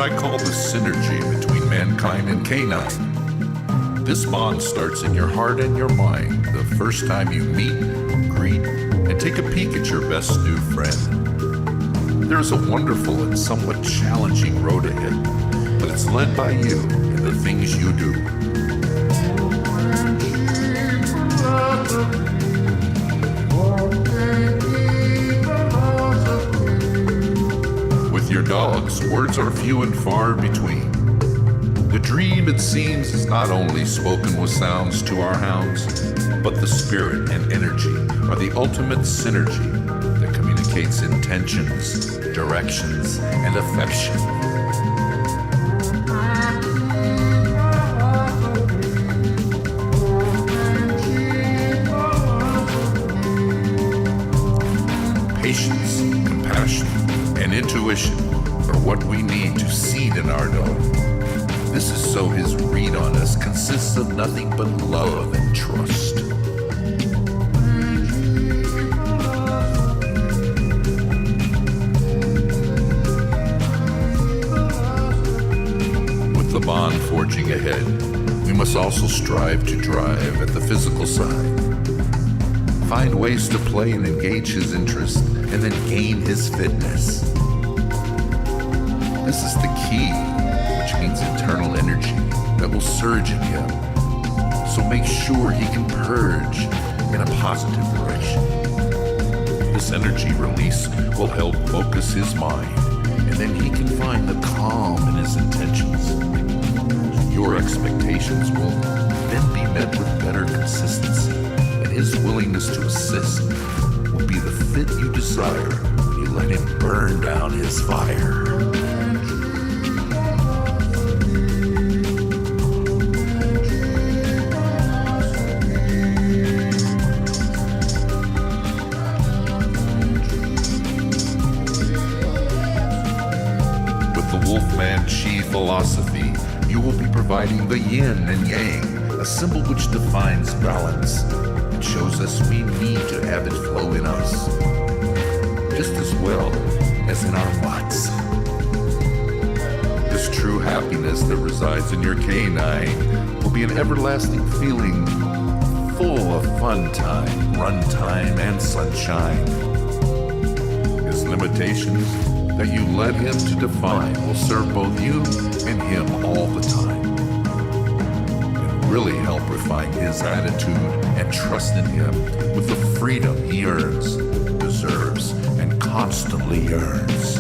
I call the synergy between mankind and canine. This bond starts in your heart and your mind the first time you meet, greet, and take a peek at your best new friend. There's a wonderful and somewhat challenging road ahead, but it's led by you and the things you do. With your dogs, words are few and far between. The dream, it seems, is not only spoken with sounds to our hounds, but the spirit and energy are the ultimate synergy that communicates intentions, directions, and affection. Patience, compassion, and intuition are what we need to seed in our dog. This is so his read on us consists of nothing but love and trust. With the bond forging ahead, we must also strive to drive at the physical side. Find ways to play and engage his interest, and then gain his fitness. This is the key, which means internal energy that will surge in him. So make sure he can purge in a positive direction. This energy release will help focus his mind, and then he can find the calm in his intentions. Your expectations will then be met with better consistency, and his willingness to assist will be the fit you desire when you let him burn down his fire. Wolfman Chi philosophy, you will be providing the yin and yang, a symbol which defines balance. It shows us we need to have it flow in us, just as well as in our butts. This true happiness that resides in your canine will be an everlasting feeling full of fun time, run time, and sunshine. His limitations that you led him to define will serve both you and him all the time, and really help refine his attitude and trust in him with the freedom he earns, deserves, and constantly yearns.